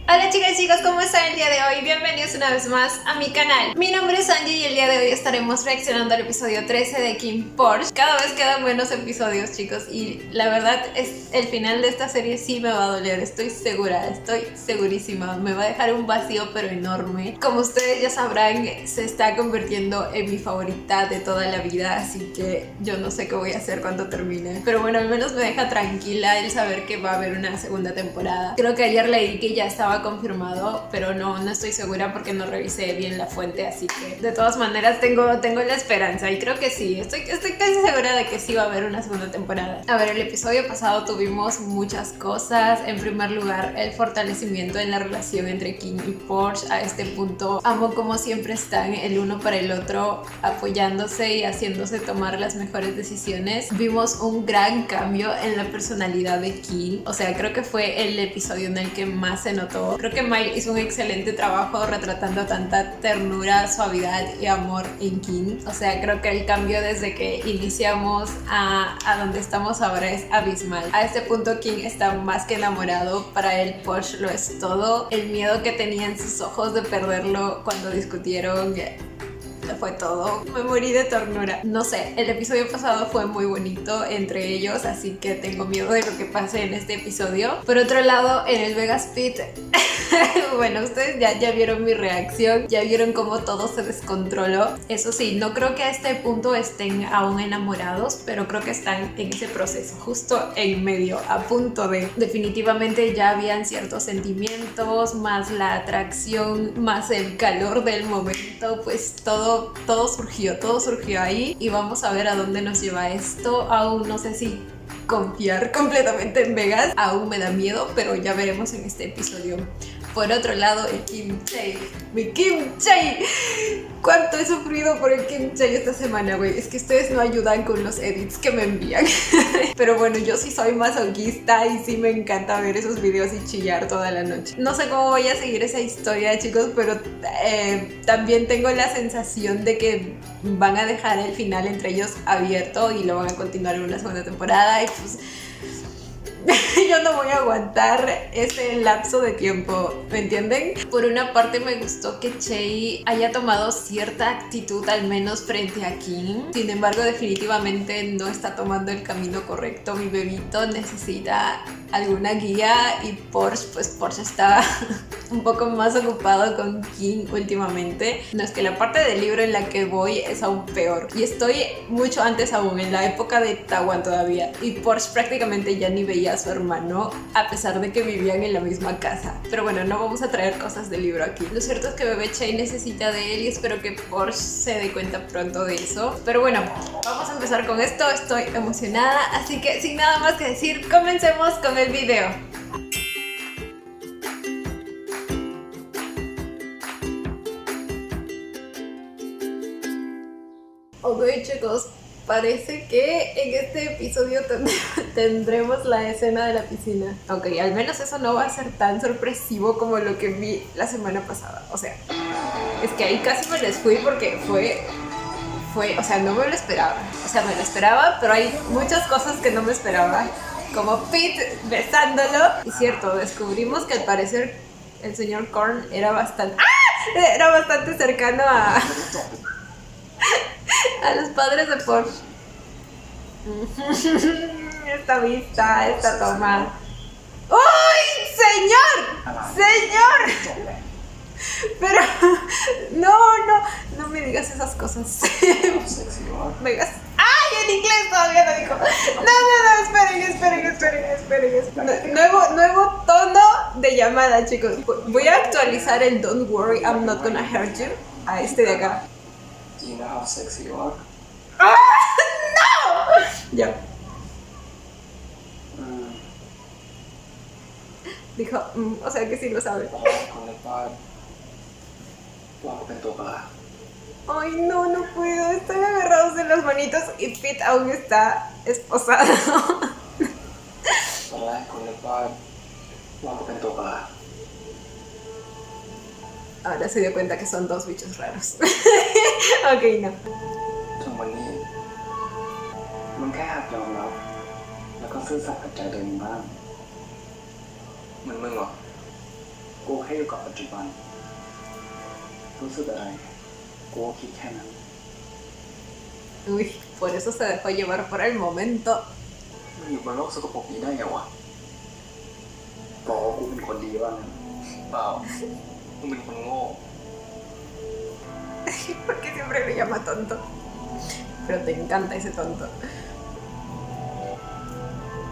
Hola chicas y chicos, ¿cómo están el día de hoy? Bienvenidos una vez más a mi canal. Mi nombre es Angie y el día de hoy estaremos reaccionando al episodio 13 de King Porsche. Cada vez quedan menos episodios, chicos, y la verdad es el final de esta serie sí me va a doler, estoy segura, estoy segurísima. Me va a dejar un vacío pero enorme. Como ustedes ya sabrán, se está convirtiendo en mi favorita de toda la vida, así que yo no sé qué voy a hacer cuando termine. Pero bueno, al menos me deja tranquila el saber que va a haber una segunda temporada. Creo que ayer leí que ya estaba confirmado, pero no estoy segura porque no revisé bien la fuente, así que de todas maneras tengo la esperanza y creo que sí, estoy casi segura de que sí va a haber una segunda temporada. A ver, el episodio pasado tuvimos muchas cosas. En primer lugar, el fortalecimiento en la relación entre King y Porsche. A este punto amo como siempre están el uno para el otro, apoyándose y haciéndose tomar las mejores decisiones. Vimos un gran cambio en la personalidad de King, o sea, creo que fue el episodio en el que más se notó. Creo que Miley hizo un excelente trabajo retratando tanta ternura, suavidad y amor en King. O sea, creo que el cambio desde que iniciamos a donde estamos ahora es abismal. A este punto King está más que enamorado. Para él Porsche lo es todo. El miedo que tenía en sus ojos de perderlo cuando discutieron fue todo. Me morí de ternura. No sé, el episodio pasado fue muy bonito entre ellos, así que tengo miedo de lo que pase en este episodio. Por otro lado, en el Vegas Pit bueno, ustedes ya vieron mi reacción, ya vieron cómo todo se descontroló. Eso sí, no creo que a este punto estén aún enamorados, pero creo que están en ese proceso, justo en medio, a punto de. Definitivamente ya habían ciertos sentimientos, más la atracción, más el calor del momento, pues todo surgió ahí y vamos a ver a dónde nos lleva esto. Aún no sé si confiar completamente en Vegas, aún me da miedo, pero ya veremos en este episodio. Por otro lado, el kimchi, mi kimchi. ¿Cuánto he sufrido por el kimchi esta semana, güey? Es que ustedes no ayudan con los edits que me envían. Pero bueno, yo sí soy masoquista y sí me encanta ver esos videos y chillar toda la noche. No sé cómo voy a seguir esa historia, chicos, pero también tengo la sensación de que van a dejar el final entre ellos abierto y lo van a continuar en una segunda temporada y pues yo no voy a aguantar ese lapso de tiempo, ¿me entienden? Por una parte me gustó que Che haya tomado cierta actitud al menos frente a King. Sin embargo, definitivamente no está tomando el camino correcto. Mi bebito necesita alguna guía y Porsche está un poco más ocupado con King últimamente. No, es que la parte del libro en la que voy es aún peor y estoy mucho antes aún, en la época de Tawan todavía, y Porsche prácticamente ya ni veía a su hermano a pesar de que vivían en la misma casa. Pero bueno, no vamos a traer cosas del libro aquí. Lo cierto es que bebé Che necesita de él y espero que Porsche se dé cuenta pronto de eso. Pero bueno, vamos a empezar con esto. Estoy emocionada, así que sin nada más que decir, comencemos con el video. Ok, chicos, parece que en este episodio tendremos la escena de la piscina. Ok, al menos eso no va a ser tan sorpresivo como lo que vi la semana pasada. O sea, es que ahí casi me les fui porque fue, o sea, no me lo esperaba. O sea, me lo esperaba, pero hay muchas cosas que no me esperaba. Como Pete besándolo. Y cierto, descubrimos que al parecer el señor Korn era bastante cercano a los padres de Porsche. Esta vista, esta toma. ¡Uy! ¡Señor! ¡Señor! Pero no me digas esas cosas. Me digas. ¡Ay! En inglés todavía no dijo. Esperen. Nuevo tono de llamada, chicos. Voy a actualizar el Don't worry, I'm not gonna hurt you a este de acá. Do you know how sexy you are? ¡Ah! ¡No! Ya. Dijo, o sea que sí lo sabe. Con el par. Ay, no puedo. Están agarrados de las manitos y Pete aún está esposado. Con el par. Ahora se dio cuenta que son dos bichos raros. Ok, no. จนวันนี้มึงแค่หัดยอมรับแล้วก็ซื่อสัตย์กับใจตัวเองบ้างเหมือนมึงเหรอ กูแค่อยู่กับปัจจุบันรู้สึกอะไรกูก็คิดแค่นั้น Uy, por eso se dejó llevar por el momento. มึงอยู่บนโลกสกปรกนี้ได้ไงวะบอกว่ากูเป็นคนดีบ้างนะเปล่ามึงเป็นคนโง่ ¿Por qué siempre lo llama tonto? Pero te encanta ese tonto.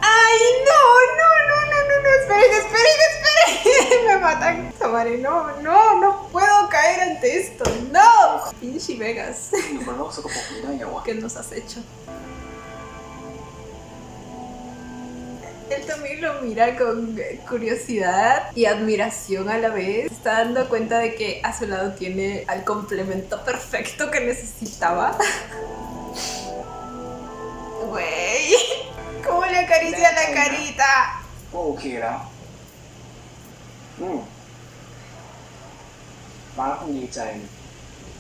¡Ay, no! ¡No, no, no, no, no! ¡Esperen, esperen, esperen! Me matan. Samari, no, no, no puedo caer ante esto. ¡No! Pinche Vegas. อยู่บนโลกสกปรกนี้ได้ไงวะ ¿Qué nos has hecho? Él también lo mira con curiosidad y admiración a la vez. Se está dando cuenta de que a su lado tiene al complemento perfecto que necesitaba. Güey, ¿cómo le acaricia la carita? ก็โอเคแล้วฟ้าคงดีใจ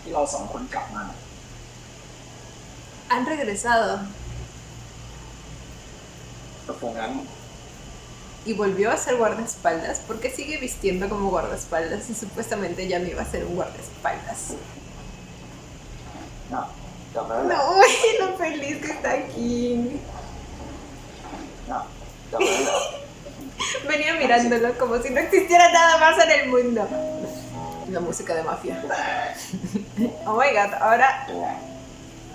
ที่เราสองคนกลับมา Han regresado แต่พวกนั้น y volvió a ser guardaespaldas porque sigue vistiendo como guardaespaldas y supuestamente ya no iba a ser un guardaespaldas. น่ะจำได้แหละ No, güey, lo feliz que está aquí. น่ะจำได้แหละ Venía mirándolo como si no existiera nada más en el mundo. La música de mafia. Oh my god, เป็นไง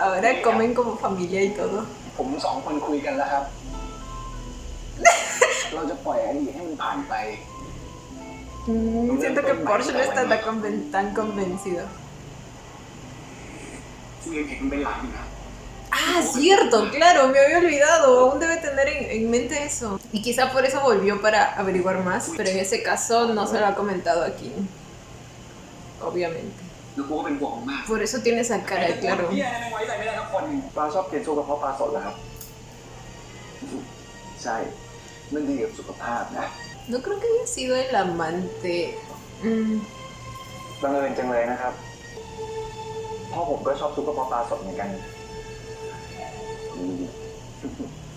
ahora comen como familia y todo. ผมสองคนคุยกันแล้วครับ เราจะปล่อยอดีตให้มันผ่านไป Siento que Porsche no está tan convencido. ซึ่งยังเห็นมันเป็นหลักอยู่นะ Ah, cierto, claro, me había olvidado. Aún debe tener en mente eso. Y quizá por eso volvió para averiguar más, pero en ese caso no se lo ha comentado aquí. Obviamente. แล้วกูก็เป็นห่วงมาก Por eso tiene esa cara, claro. เฮียไม่ไว้ใจไม่ได้ทั้งคนปลาชอบกินซุปกระเพาะปลาสดแล้วครับ ใช่มันดีกับสุขภาพนะ No creo que haya sido el amante. บังเอิญจังเลยนะครับพ่อผมก็ชอบซุปกระเพาะปลาสดเหมือนกัน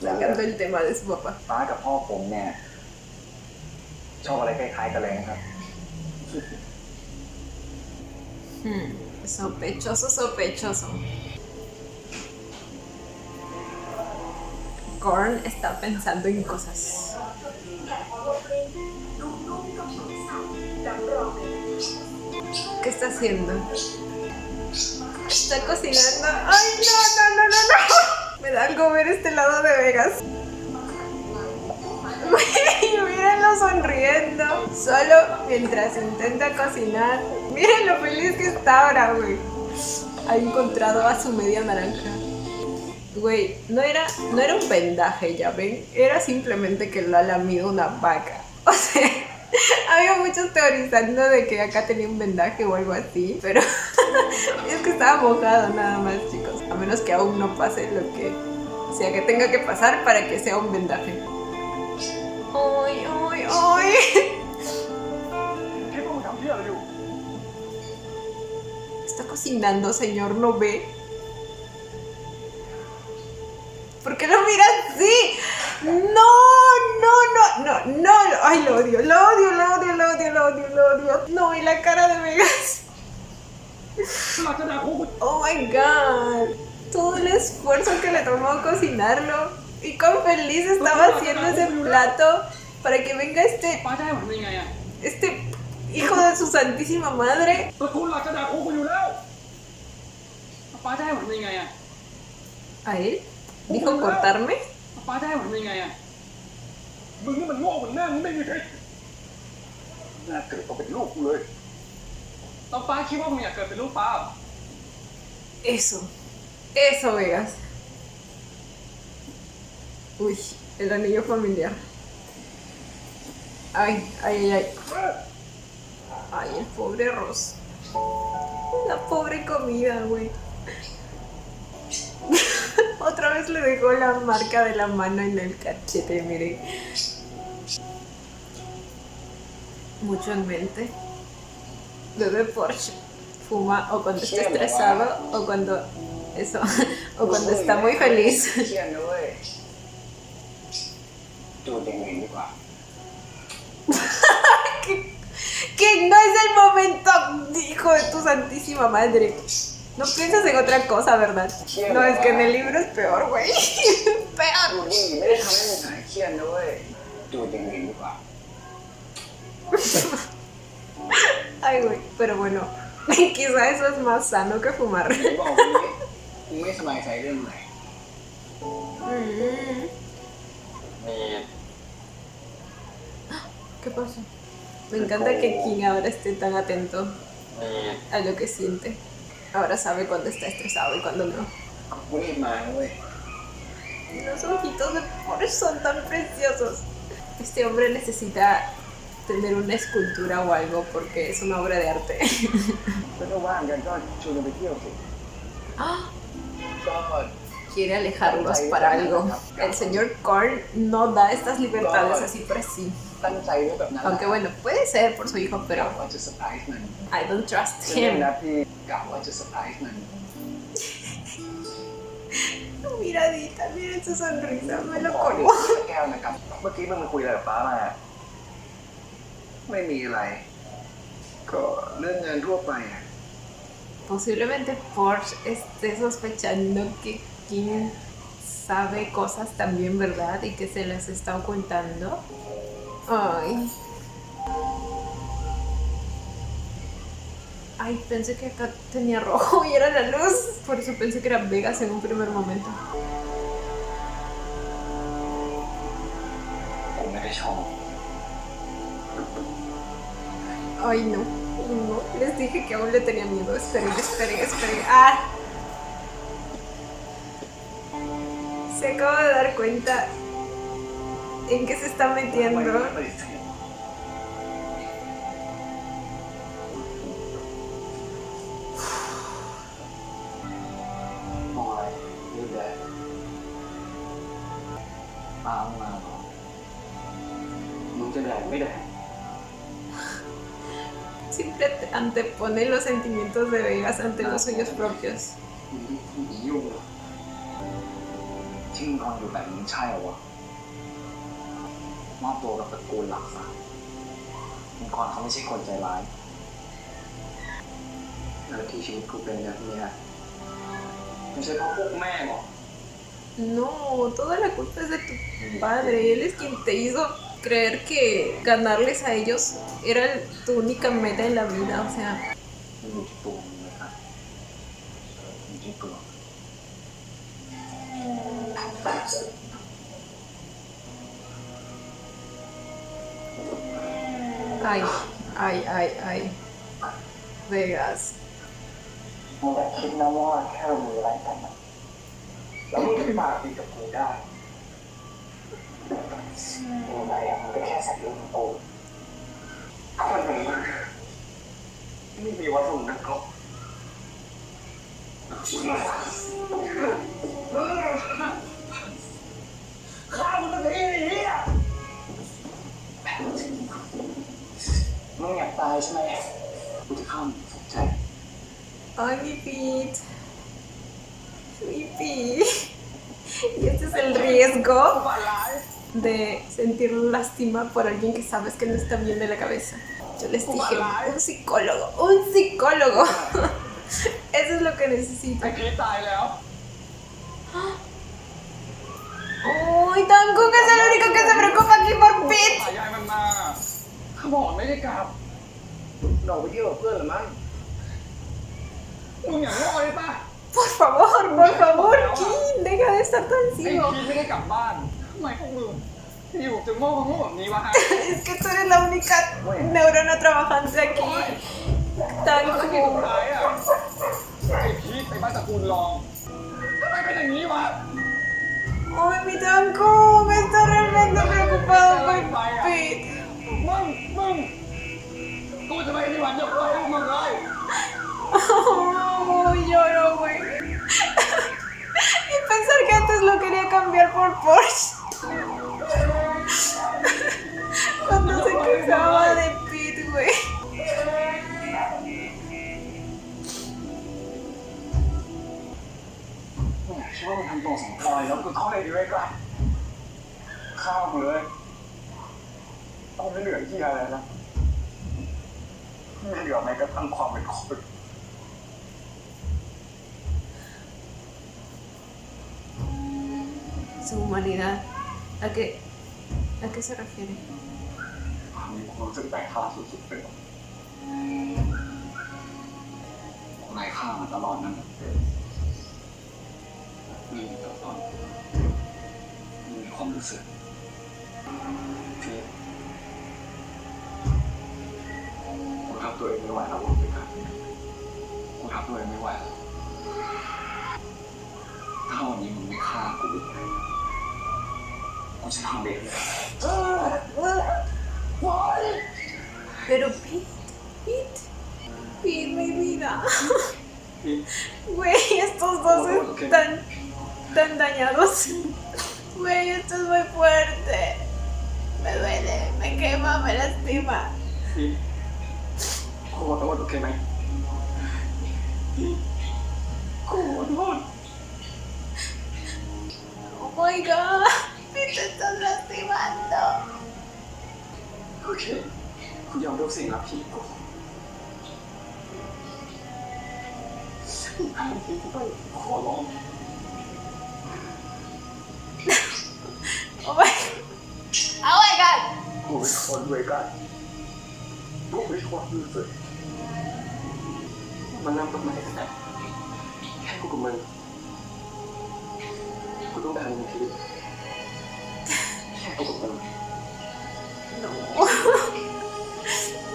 Sacando el tema de su papá. ป้ากับพ่อผมเนี่ยชอบอะไรคล้ายๆกันเลยนะครับ Sospechoso, sospechoso. Korn está pensando en cosas. ¿Qué está haciendo? Está cocinando. ¡Ay, no, no, no, no, no! Me da algo ver este lado de Vegas. Mírenlo sonriendo. Solo mientras intenta cocinar. Miren lo feliz que está ahora, güey. Ha encontrado a su media naranja. Güey, no era un vendaje, ya ven. Era simplemente que lo ha lamido una vaca. O sea, había muchos teorizando de que acá tenía un vendaje o algo así. Pero es que estaba mojado nada más, chicos. A menos que aún no pase lo que sea que tenga que pasar para que sea un vendaje. ¡Ay, ay, ay! ที่พวกมึงทำเพี้ยอะไรอยู่ Está cocinando, señor, ¿no ve? ¿Por qué lo mira así? ¡No, no, no, no, no! ¡Ay, lo odio, lo odio, lo odio, lo odio, lo odio, lo odio! No, y la cara de Vegas. ¡Oh, my God! Todo el esfuerzo que le tomó cocinarlo. Y cuán feliz estaba haciendo ese plato para que venga este hijo de su santísima madre. ¿A él? ¿Dijo cortarme? ป้าได้ผมยังไงอ่ะมึงนี่มันโง่เหมือนหน้ามึงไม่มีใครน่าเกิดมาเป็นลูกกูเลยตอนป้าคิดว่ามึงอยากเกิดเป็นลูกป้า Eso, eso, Vegas. Uy, el anillo familiar. Ay, ay, ay, ay. Ay, el pobre Ross. La pobre comida, güey. Otra vez le dejó la marca de la mano en el cachete, miren. Mucho en mente. Bebe Porsche. Fuma o cuando está estresado o cuando... Eso. O cuando está muy feliz. เชี่ยนะเว้ยดูดอย่างอื่นดีกว่า Que no es el momento, hijo de tu santísima madre. No piensas en otra cosa, ¿verdad? No, es que en el libro es peor, güey. ดู Peor. นี่ไม่ได้ทำให้มึงหายเครียดนะเว้ยดูจริงๆดีกว่า Ay, güey, pero bueno, quizá eso es más sano que fumar. บอกวันนี้มึงไม่สบายใจเรื่องอะไร Mm. มี ¿Qué pasa? Me encanta que King ahora esté tan atento มี a lo que siente. Ahora sabe cuando está estresado y cuando no. กูรีบมานะเว้ย Los ojitos de Porsche son tan preciosos. Este hombre necesita tener una escultura o algo porque es una obra de arte. แล้วถ้าว่างกันก็ชวนกันไปเที่ยวสิ ¡Ah! ก็ Quiere alejarlos para algo. El señor Korn no da estas libertades así por así. ตั้งใจไว้แบบนั้น Aunque bueno, puede ser por su hijo, กะ pero ว่าจะเซอร์ไพรส์มัน I don't trust เรื่อง him. นะพี่กะว่าจะเซอร์ไพรส์มัน Miradita, miren su sonrisa, me lo ขอ colmo. แก้วนะครับ เมื่อกี้มึงมาคุยอะไรกับป้ามา ไม่มีอะไร ก็เรื่องงานทั่วไปอะ Posiblemente Porsche esté sospechando que King sabe cosas también, ¿verdad? Y que se las está ocultando. Ay. Ay, pensé que acá tenía rojo y era la luz. Por eso pensé que era Vegas en un primer momento. ผมไม่ได้ชอบ Ay, no. No, les dije que aún le tenía miedo. Esperen, esperen, esperen. ¡Ah! Se acaba de dar cuenta en qué se está ไม่ metiendo. ปฏิเสธมองอะไรดูแดดมาเหรอมึงจะแดดไม่แดด Siempre antepone los sentimientos de Vegas ante los suyos propios. มึงยุ่งเหรอที่มึงนอนอยู่แบบนี้ใช่เหรอวะมอบตัวกับตระกูลหลักซะองค์กรเขาไม่ใช่คนใจร้ายแล้วที่ชีวิตกูเป็นแบบนี้ไม่ใช่เพราะพวกแม่หรอก No, toda la culpa es de tu padre. Él es quien te hizo creer que ganarles a ellos era tu única meta en la vida. O sea, มันอยู่ที่ตัวมึงนะครับอยู่ที่ตัว ay, ay, ay, ay. Vegas. มึงอย่าคิดนะว่าแค่เรามีอะไรกันนะแล้วมึงจะมาดีกับกูได้มึงไหนอะมึงก็แค่สัตว์เลี้ยงของกูคนหนึ่งมึงไม่มีวัตถุนักรบข้ามึงจะหนีหนีอ่ะมึงอยากตายใช่ไหมกูจะเข้ามึงสนใจ Ay, mi Pete. Mi Pete. Y este es el riesgo de sentir lástima por alguien que sabes que no está bien de la cabeza. Yo les dije, un psicólogo, un psicólogo. Eso es lo que necesito. ไอ้พีตายแล้ว Uy, Tankuk es el único que se preocupa aquí por Pete. ยายมันมาเขาบอกไม่ได้กลับเราไปเที่ยวกับเพื่อนหรือมั้งมึงอย่างโง่เลยป่ะ Por favor, Kim, deja de estar tan ไอ้ ciego. พีไม่ได้กลับบ้านทำไมพวกมึงอยู่จะโง่แบบนี้วะฮะ Es que tú eres la única neurona trabajante aquí. แล้วที่สุด Tankuk. ท้ายอ่ะไอ้พีไปบ้านตระกูลรองทำไมเป็นอย่างนี้วะ Ay, mi Tankuk, está realmente preocupado por Pete. มึงกูจะไม่มีวันยกโทษให้มึงเลย Oh, lloro, güey. Y pensar que antes lo quería cambiar por Porsche. Cuando se quejaba de Pete, güey. คิดว่ามึงทำตัวสำคัญแล้วกูเข้าได้ดีไว้ก่อนข้าวมึงเลยต้องไม่เหลือที่อะไรนะ ไม่เหลือแม้กระทั่งความเป็นคน Su humanidad. ¿A qué se refiere? มีความรู้สึกแปลกค่าสุดๆเลยนายฆ่ามาตลอดนั้นมีตอนมีความรู้สึกที่กูทำตัวเองไม่ไหวแล้วกูไปกันกูทำตัวเองไม่ไหวแล้วถ้าวันนี้มึงไม่ฆ่ากูกูจะทำเองเลย Pero Pete, mi vida. Güey, estos dos están tan dañados. Güey, esto es muy fuerte. Me duele, me quema, me lastima. ขอโทษโอเคไหมขอโทษ Oh my god, Pete, te estás lastimando. โอเคกูยอมทุกสิ่งแล้วพี่กูพี่กูไปขอร้อง Oh my god. กูเป็นคนด้วยกันกูเป็นคนรู้สึกมันเริ่มต้นมาได้ไงแค่กูกับมึงกูต้องการมึงทีแค่กูกับมึง No.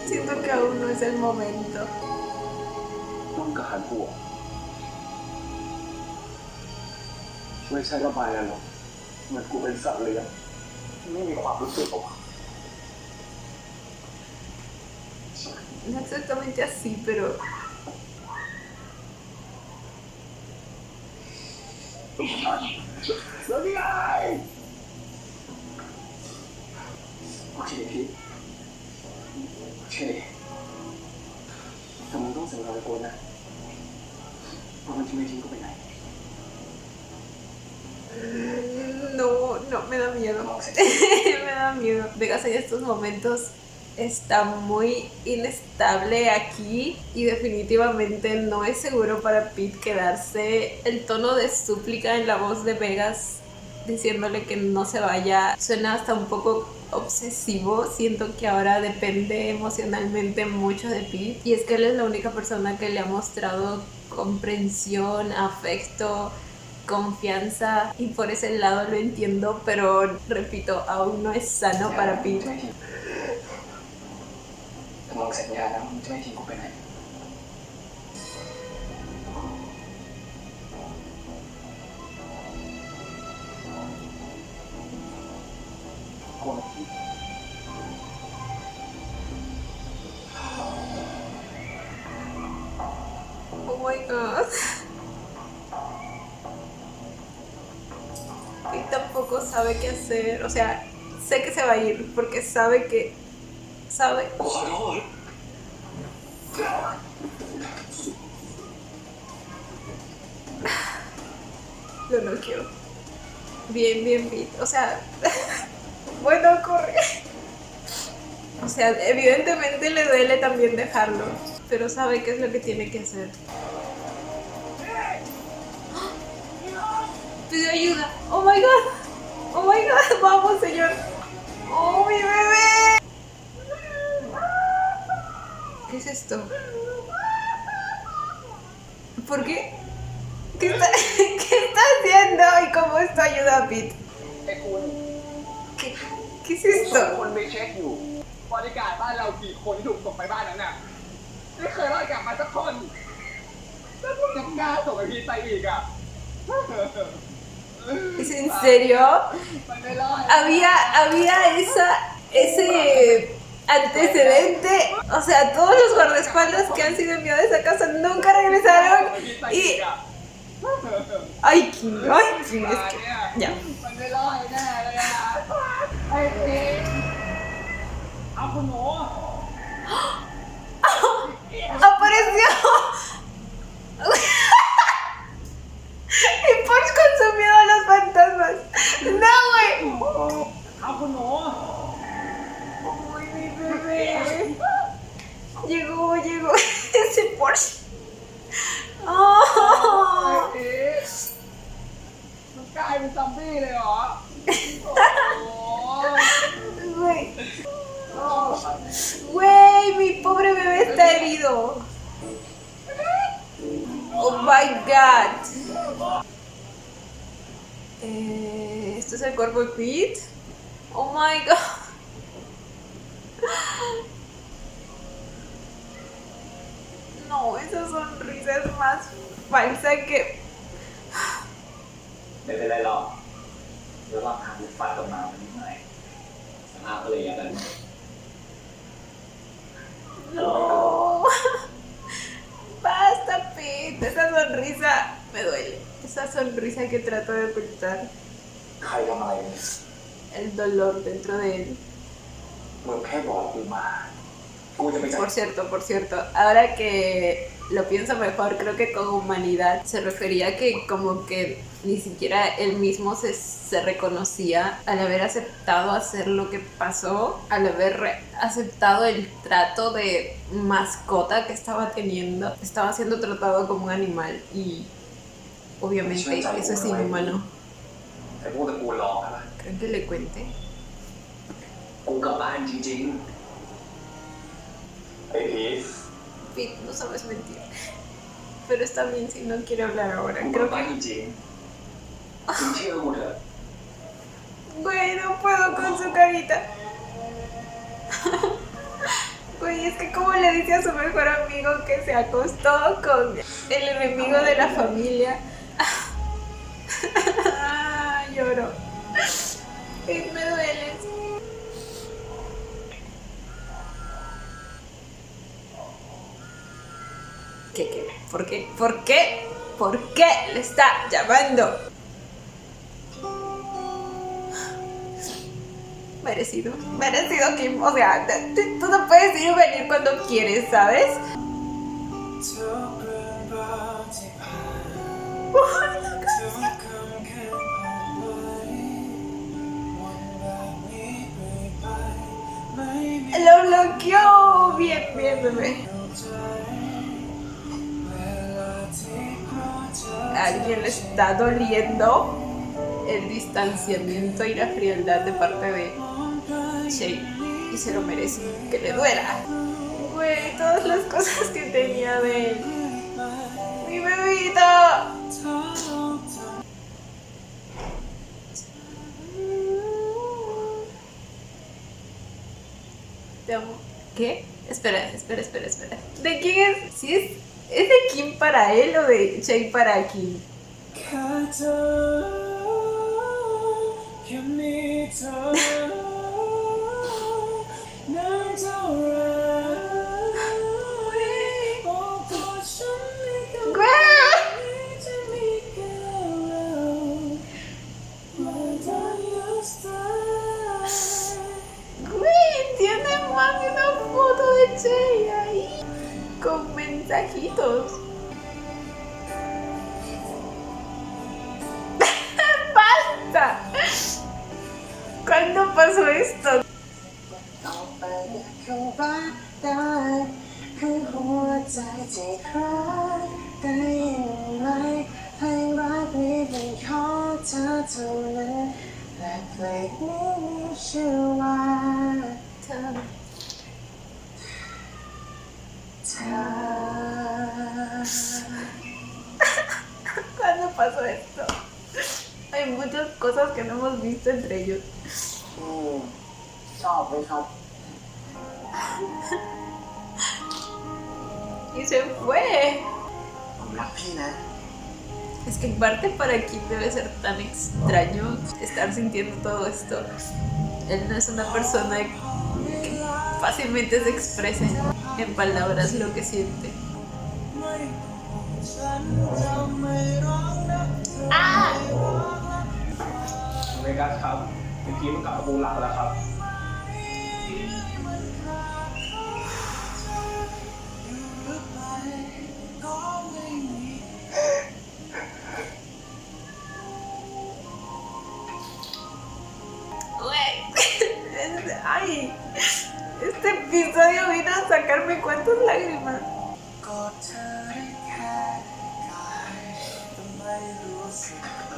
Siento que aún no es el momento. ต้องการกูไม่ใช่ระบายอะไรหรอกเหมือนกูเป็นสัตว์เลี้ยงไม่มีความรู้สึกหรอก No exactamente así, pero แล้วนี่ไงโอเคพี่โอเคแต่มึงต้องสัญญากับกูนะว่ามันจะไม่ทิ้งกูไปไหน no, me da miedo. Me da miedo. Vegas en estos momentos está muy inestable aquí y definitivamente no es seguro para Pete quedarse. El tono de súplica en la voz de Vegas diciéndole que no se vaya suena hasta un poco obsesivo. Siento que ahora depende emocionalmente mucho de Pete y es que él es la única persona que le ha mostrado comprensión, afecto, confianza y por ese lado lo entiendo, pero repito, aún no es sano para Pete. มึงสัญญานะมึงจะไม่ทิ้งกูไปไหนกู Oh my god. Y tampoco sabe qué hacer. O sea, sé que se va a ir porque sabe que. Sabe. ขอโทษ Lo noqueó. Bien, Pete. O sea. Bueno, corre. O sea, evidentemente le duele también dejarlo. Pero sabe qué es lo que tiene que hacer. Pidió ayuda. Oh my god. Oh my god. Vamos, señor. Oh, mi bebé. ¿Qué es esto? ¿Por qué? ¿Qué está haciendo? ¿Y cómo esto ayuda a Pete? ไอ้คุณ ¿Qué es สอง esto? คนไปเช็คอยู่บริการบ้านเรากี่คนที่ถูกส่งไปบ้านนั้นน่ะไม่เคยรอดกลับมาสักคนแล้วพวกยังกล้าส่งไอพีไปอีกอ่ะ ¿Es en serio? มันไม่รอด Había ese antecedente. O sea, todos los guardaespaldas que han sido enviados a esa casa nunca regresaron. Y. Ay, Kim, es que. Ya. มันไม่รอดแน่เลยอ่ะไอ้พีเอาคุณหมอ ¡Apareció! Y Punch con su miedo a los fantasmas. ¡No, güey! เอาคุณหมอ ¡Uy, mi bebé! Llegó cómo llegó ese Porsche. ¡Oh! เอ๊ะมันกลายเป็นซอมบี้เลยเหรอ Güey. Güey, mi pobre bebé está herido. Oh my god. ¿Esto es el cuerpo de Pete? Oh my god. No, esa sonrisa es más falsa que... ไม่เป็นไรหรอกเดี๋ยวเราทำฟันกลับมาวันนี้หน่อยสภาพก็เลยอย่างนั้น No. Basta, Pete. Esa sonrisa me duele. Esa sonrisa que trato de ocultar ใครทำอะไรเนี่ย el dolor dentro de él. มึงแค่บอกกูมากูจะไปจัด Por cierto, ahora que lo pienso mejor, creo que con humanidad se refería que como que ni siquiera él mismo se reconocía al haber aceptado hacer lo que pasó, al haber aceptado el trato de mascota que estaba teniendo. Estaba siendo tratado como un animal y obviamente eso es inhumano. ไอ้พวกตระกูลรองนะ ¿Creen que le cuente? กูกลับบ้านจริงๆไอ้พีท Pete, no sabes mentir. Pero está bien si no quiere hablar ahora. กูกลั Creo บบ้าน que... จริงๆมึงเชื่อกูเถอะ Güey, no puedo con su carita. Güey, es que como le dice a su mejor amigo que se acostó con el enemigo de la familia. Lloro. Me duele. ¿Qué? ¿Por qué? ¿Por qué? ¿Por qué le está llamando? Merecido, Kim. O sea, tú no puedes ir o venir cuando quieres, ¿sabes? Lo bloqueó. Bien, bebé. A alguien le está doliendo el distanciamiento y la frialdad de parte de Shay, y se lo merece, que le duela. Güey, todas las cosas que tenía de él. ¡Mi bebito! Te amo. ¿Qué? Espera. ¿De quién es? ¿Sí es de Kim para él o de Shay para Kim? Güey, tiene más de una foto de Shay ahí con mensajitos. ¡Basta! ¿Cuándo pasó esto? ต่อไปคงรักได้ให้หัวใจที่รักได้ยินไหมให้รักนี้เป็นของเธอเท่านั้นและเพลงนี้มีชื่อว่าเธอ ¿Cuándo pasó esto? Hay muchas cosas que no hemos visto entre ellos. ชอบไหมครับ Y se fue. ผมรักพี่นะ Es que en parte para Kim debe ser tan extraño estar sintiendo todo esto. Él no es una persona que fácilmente se exprese en palabras lo que siente. ¡Ah! เมกัสครับเมื่อกี้มันกลับตระกูลรักแล้วครับ Güey. Ay, este episodio vino a sacarme cuántas lágrimas. lágrima. กอดเธอได้แค่กายแต่ไม่รู้สึกอะไร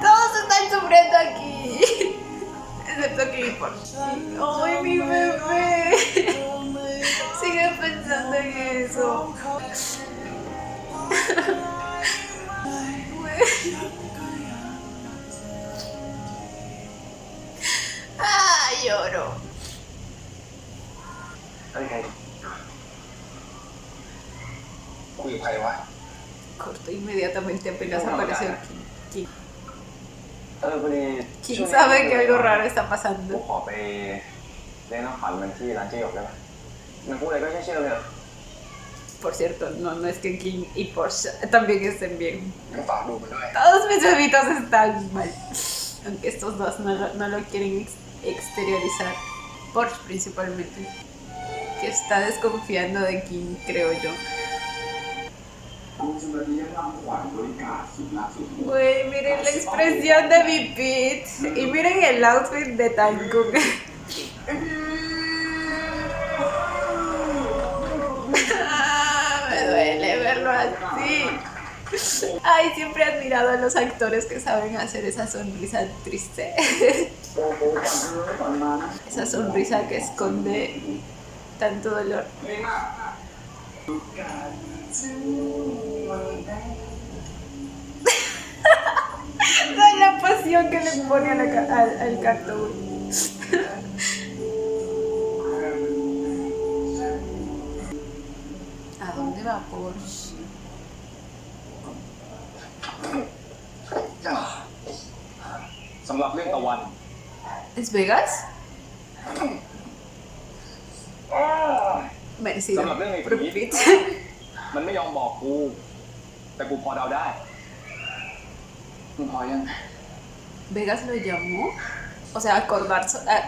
Todos están sufriendo aquí. Excepto Clifford. ¡Ay, mi bebé! Sigue pensando en eso. ¡Ah, lloro! เฮ้ยใครคุยกับใครวะ Cortó inmediatamente apenas apareció King. พอดี King sabe que algo raro está กู pasando. ขอไปเลี้ยงน้ำขวัญมันที่ร้านเจ๊หยกได้ปะมันพูดอะไรก็เชื่อเลย Por cierto, no es que King y Porsche también estén bien. ก็ฝากดูมันด้วย Todos mis bebitos están mal. Aunque estos dos no lo quieren exteriorizar. Porsche principalmente. Que está desconfiando de King, creo yo. กูจะมาเลี้ยงน้ำขวัญบริการสุดล่าสุด Güey, miren la expresión de mi Pete. Y miren el outfit de Tankung. Me duele verlo así. Ay, siempre he admirado a los actores que saben hacer esa sonrisa triste. Esa sonrisa que esconde tanto dolor. No, la pasión que le pone al canto. ¿A dónde va Porsche? สำหรับเรื่องตะวัน ¿Es Vegas? Merecido por Pete. มันไม่ยอมบอกกู แต่กูพอเดาได้มึงพอยัง ¿Vegas lo llamó? O sea,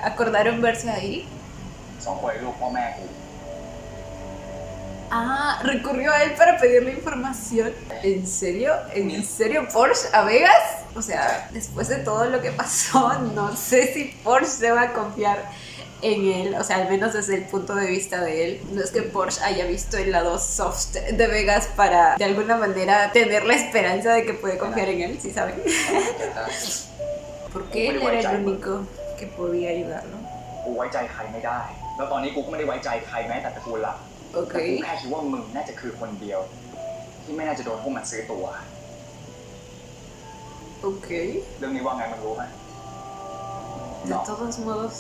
acordaron verse ahí. สองคนไอ้ลูกพ่อแม่กู Ah, recurrió a él para pedirle información. ¿En serio? ¿En serio Porsche a Vegas? O sea, después de todo lo que pasó, no sé si Porsche se va a confiar en él, o sea, al menos desde el punto de vista de él. No es que Porsche haya visto el lado soft de Vegas para, de alguna manera, tener la esperanza de que puede confiar en él, ¿sí saben? Porque él era el único que podía ayudarlo. กูไว้ใจใครไม่ได้ แล้วตอนนี้กูก็ไม่ได้ไว้ใจใครแม้แต่ตระกูลหลัก แต่กู Ok, แค่คิดว่ามึงน่าจะคือคนเดียว ที่ไม่น่าจะโดนพวกมันซื้อตัว ok. เรื่องนี้ว่าไงมึงรู้ไหม De todos modos,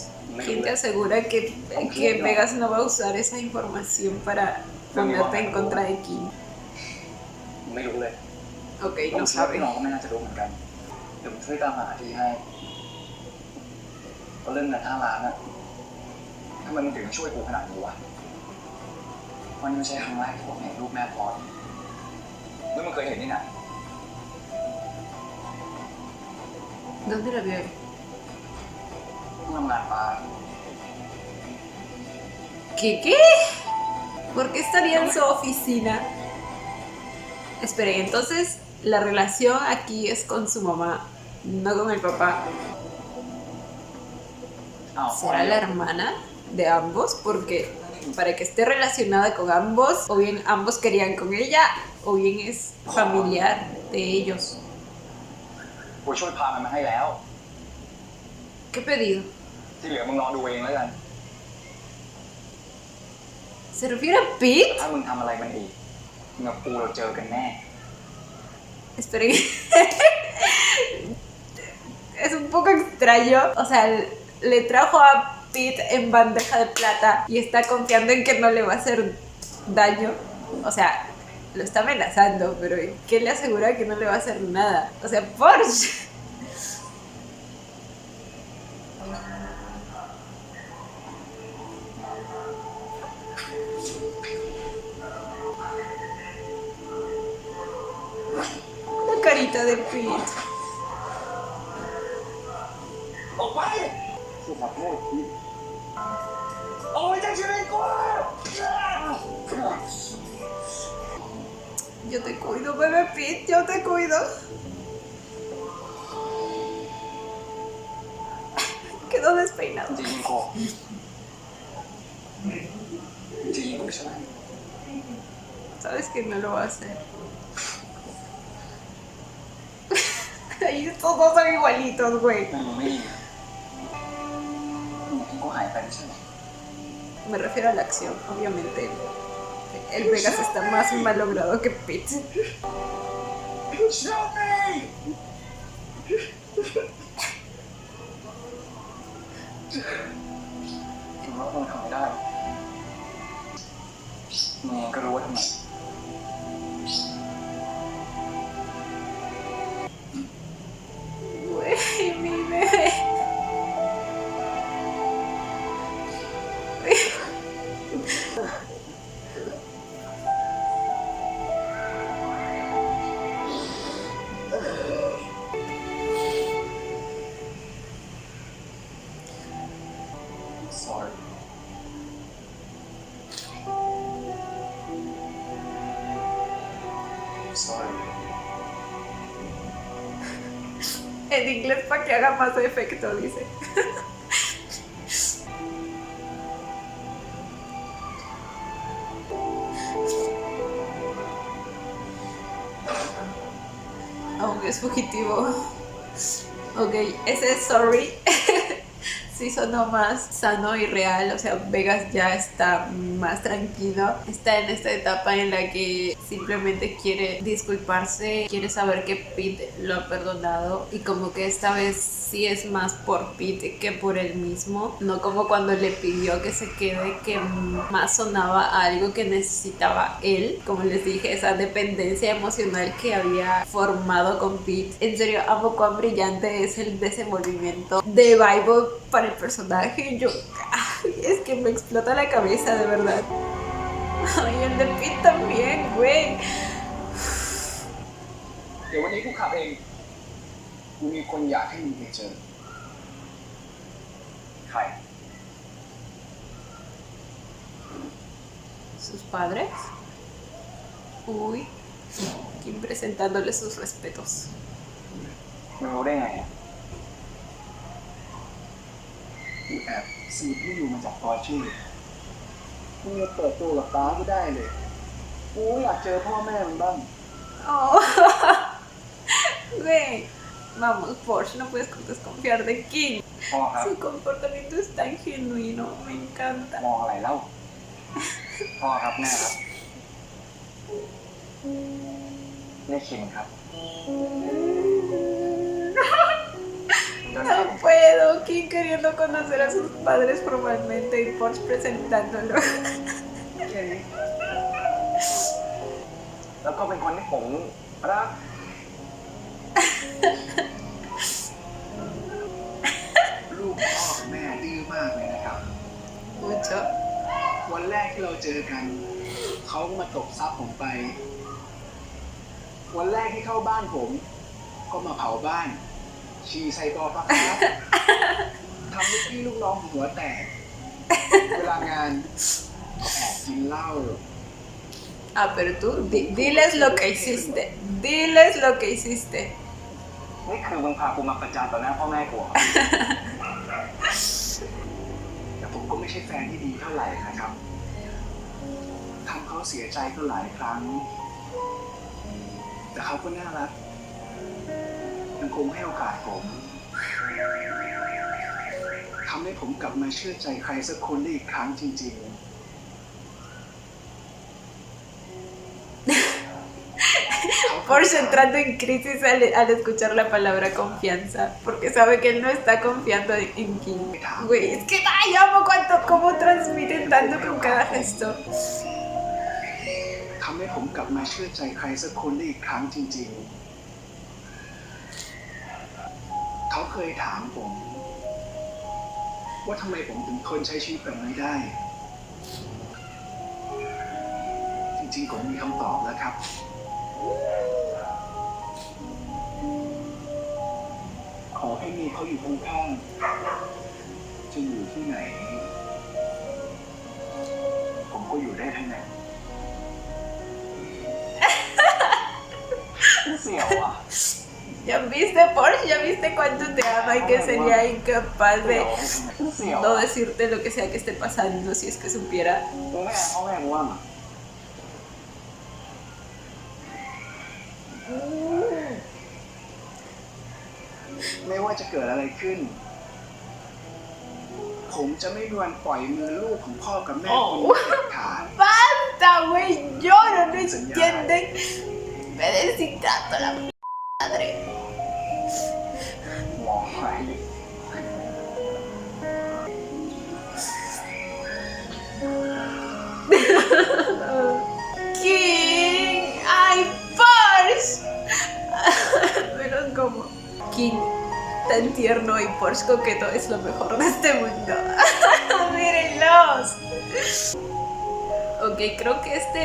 ¿quién te asegura que Vegas no va a usar esa información para ponerte en contra de Kim? ไม่รู้เลย Ok, ผม no คิดว่า sabe. พี่น้องก็ไม่น่าจะรู้เหมือนกัน เดี๋ยวผมช่วยตามหาที่ให้ก็เรื่องเงิน5 ล้านอะทำไมมึงถึงช่วยกูขนาดนี้วะเพราะนี่ไม่ใช่ครั้งแรกที่ผมเห็นรูปแม่พอสแล้วมึงเคยเห็นที่ไหน ¿Dónde la vio él? มึงทำงานปลา ¿Qué? ¿Por qué estaría en su oficina? Esperen, entonces la relación aquí es con su mamá, no con el papá. อ้าว ¿Será la hermana de ambos? Porque para que esté relacionada con ambos, o bien ambos querían con ella, o bien es familiar de ellos. กูช่วยพามันมาให้แล้ว ¿Qué pedido? ที่เหลือมึงรอดูเองแล้วกัน ¿Se refiere a Pete? ถ้ามึงทำอะไรมันอีกมึงกับกูเราเจอกันแน่ Esperen. Es un poco extraño. O sea, le trajo a Pete en bandeja de plata y está confiando en que no le va a hacer daño. O sea, lo está amenazando, pero ¿qué le asegura que no le va a hacer nada? O sea, Porsche. La carita de Pete. ออกไปกูขอโทษพี่โอ้ยจะชีวิตกู Yo te cuido, bebé Pete, yo te cuido. quedó despeinado. จริงโกจริงกูใช่ไหม Sabes que no lo va a hacer. Ahí estos dos son igualitos, güey. ไม่รู้ไม่ดีมึงทิ้งกูหายไปไม่ใช่เหรอ Me refiero a la acción, obviamente. El Vegas está más mal logrado que Pete. Show me ถึงว่ามึงทำไม่ได้มึงก็รู้ว่าทำไม Güey, mi bebé. sorry sorry En inglés para que haga más efecto, dice. Aún es fugitivo. Ok, ese es sorry. Sí sonó más sano y real, o sea, Vegas ya está más tranquilo, está en esta etapa en la que simplemente quiere disculparse, quiere saber que Pete lo ha perdonado y como que esta vez sí es más por Pete que por él mismo, no como cuando le pidió que se quede, que más sonaba a algo que necesitaba él, como les dije, esa dependencia emocional que había formado con Pete. En serio, amo cuán brillante es el desenvolvimiento de Bible para el personaje. Yo, es que me explota la cabeza, de verdad. Ay, el de Pete también, güey. เดี๋ยววันนี้กูขับเองกูมีคนอยากให้มึงไปเจอใคร ¿Sus padres? Uy, Kim presentándole sus respetos. มึงรู้ได้ไงอ่ะกูแอบสืบไม่อยู่มาจากปอร์ชี่มึงจะเปิดตัวกับป้ากูได้เลยกูอยากเจอพ่อแม่มึงบ้าง Oh, güey. Vamos, Porsche, no puedes desconfiar de Kim. พ่อครับ Su comportamiento es tan genuino, me encanta. มองอะไรเล่า พ่อครับแม่ครับนี่คิมครับ No puedo, Kim queriendo conocer a sus padres formalmente y Porsche presentándolo. แค่นี้แล้วก็เป็นคนที่ผมรัก ลูกพ่อกับแม่ดื้อมากเลยนะครับ Mucho. วันแรกที่เราเจอกัน เขาก็มาตบซับผมไป วันแรกที่เข้าบ้านผม ก็มาเผาบ้าน ฉี่ใส่บอปลาครับ ทำลูกพี่ลูกน้องหัวแตก เวลางานก็แอบกินเหล้า Ah, pero tú, diles lo que hiciste. Diles lo que hiciste. นี่คือมึงพากูมาประจานต่อหน้าพ่อแม่กูเหรอ แต่ผมก็ไม่ใช่แฟนที่ดีเท่าไหร่นะครับทำเขาเสียใจก็หลายครั้ง แต่เขาก็น่ารักยังคงให้โอกาสผมทำให้ผมกลับมาเชื่อใจใครสักคนได้อีกครั้งจริงๆ Porsche entrando en crisis al escuchar la palabra confianza, porque sabe que él no está confiando en Kim. Güey, es que ay, amo cómo transmiten tanto con cada gesto. ทำให้ผมกลับมาเชื่อใจใครสักคนได้อีกครั้งจริงๆ เขาเคยถามผม ว่าทำไมผมถึงทนใช้ชีวิตแบบนี้ได้ จริงๆผมมีคำตอบแล้วครับ ขอให้มีเขาอยู่ข้างๆจะอยู่ที่ไหน ผมก็อยู่ได้ทั้งนั้น เสียวอ่ะ ¿Ya viste, Porsche? ¿Ya viste cuánto te ama y que sería incapaz de no decirte lo que sea que esté pasando si es que supiera? ตัวแม่พ่อแม่กูว่ามาไม่ว่าจะเกิดอะไรขึ้น ผมจะไม่มีวันปล่อยมือลูกของพ่อกับแม่คนนี้เด็ดขาด ¡Basta, güey! ¡Lloro! ¿No entienden? Me desintrato la madre. มองไว้ ¡King! ¡Ay, Porsche! Pero como King tan tierno y Porsche coqueto es lo mejor de este mundo. ¡Mírenlos! Ok, creo que este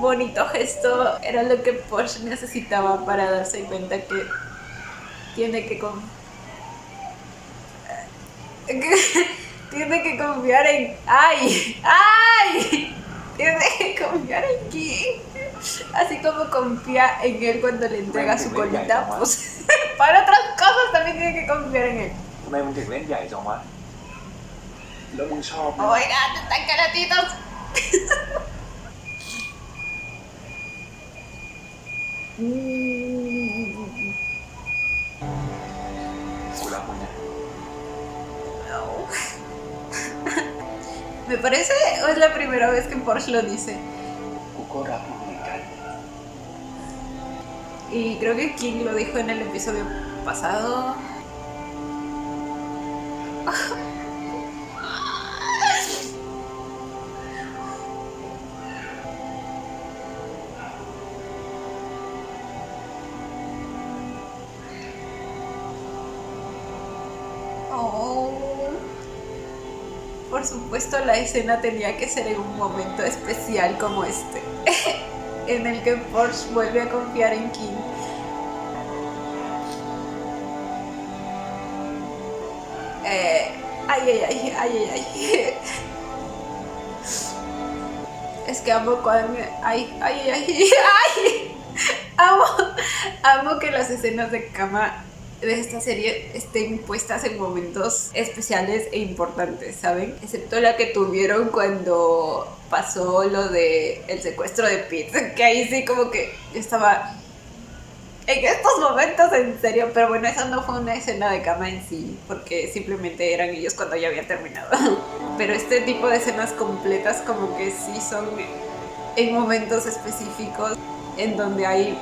bonito gesto era lo que Porsche necesitaba para darse cuenta que tiene que tiene que confiar en... ¡Ay! ¡Ay! Tiene que confiar en King. Así como confía en él cuando le entrega su colita, pues para otras cosas también tiene que confiar en él. ทำไมมันถึงเล่นใหญ่จังวะ แล้วมึงชอบไหม Oigan, están caratitos. กูรักมึงนะ No. Me parece, o es la primera vez que Porsche lo dice. กูก็รักมึงเหมือนกัน Y creo que King lo dijo en el episodio pasado. Oh. Por supuesto, la escena tenía que ser en un momento especial como este, en el que Porsche vuelve a confiar en King. Ay. Es que amo cuando... Ay. Amo que las escenas de cama de esta serie estén puestas en momentos especiales e importantes, ¿saben? Excepto la que tuvieron cuando pasó lo de el secuestro de Pete, que ahí sí como que yo estaba en estos momentos en serio, pero bueno, esa no fue una escena de cama en sí, porque simplemente eran ellos cuando ya habían terminado. Pero este tipo de escenas completas como que sí son en momentos específicos en donde hay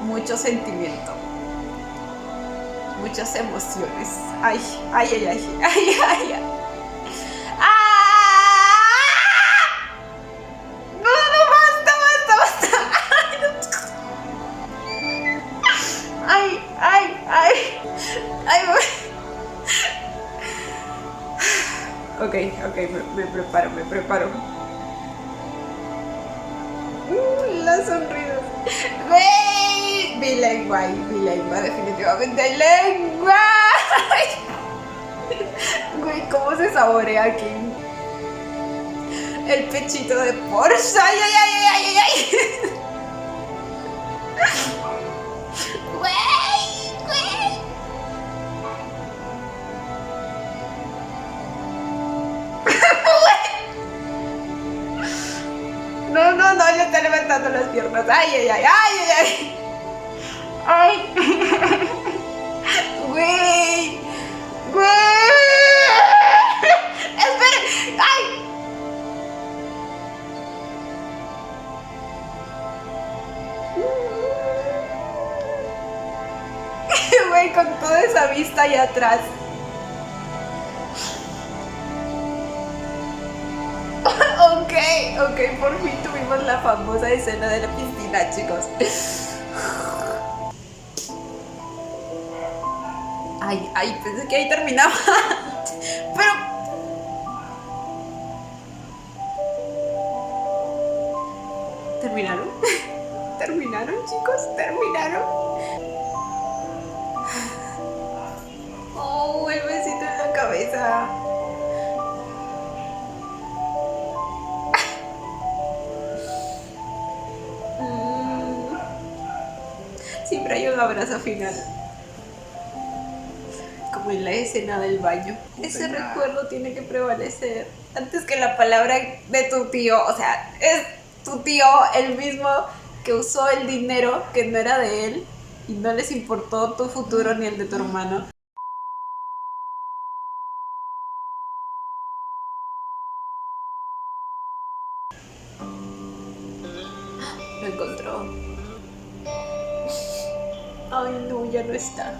mucho sentimiento, muchas emociones. Ay. No, basta. Ay. Ok, me preparo. Las sonrisas. ¡Güey! Bilingüe, definitivamente hay lengua. Güey, ¿cómo se saborea aquí? El pechito de Porsche. ¡Ay! ¡Güey! No, le está levantando las piernas. Ay. Güey. Esperen. Ay. Güey, con toda esa vista allá atrás. Ok, por fin tuvimos la famosa escena de la piscina, chicos. Ay, pensé que ahí terminaba. Pero... ¿Terminaron? ¿Terminaron, chicos? ¿Terminaron? Oh, el besito en la cabeza. Siempre hay un buen abrazo final. Como en la escena del baño. Ese recuerdo tiene que prevalecer antes que la palabra de tu tío. O sea, es tu tío el mismo que usó el dinero que no era de él y no les importó tu futuro ni el de tu hermano. Lo encontró. Ay, no, ya no está.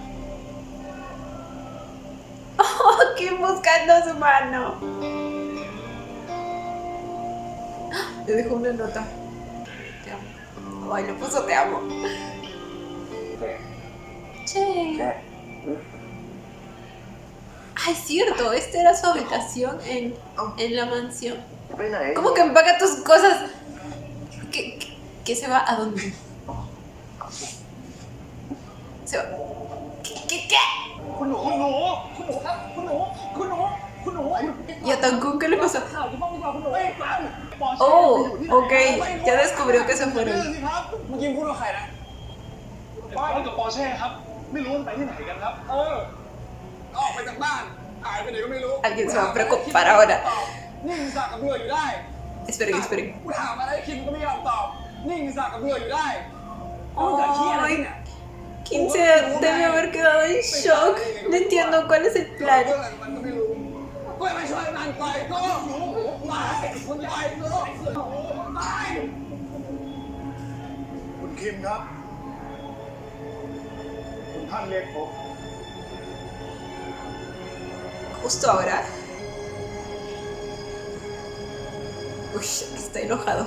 Oh, Kim buscando a su mano. Le dejó una nota. Te amo. Ay, lo puso te amo. Che. Ay, cierto, esta era su habitación en la mansión. ¿Cómo que empaca tus cosas? ¿Qué se va? ¿A dónde? Se va. ¿Qué? คุณหนูครับคุณหนู ¿Y a Tankun qué le pasó? ข่าวที่บ้านดีกว่าคุณหนูฟัง Oh, ok, ya descubrió que se เรื่อง fueron. สิครับเมื่อกี้พูดว่าใครนะป้ากับปอร์เช่ครับไม่รู้มันไปที่ไหนกันครับออกไปจากบ้านหายไปไหนก็ไม่รู้ Alguien se va a preocupar ahora. นิ่งสากกับเบื่ออยู่ได้ Esperen. กูถามอะไรคิมก็ไม่ยอมตอบนิ่งสากกับเบื่ออยู่ได้ Ay, Kim se debe haber quedado en shock. No entiendo cuál es el plan. มันก็ไม่รู้ก็ไม่ช่วยมันไปก็ไปคุณไปก็ไปคุณคิมครับคุณท่านเรียกผม Justo ahora. Uy, está enojado.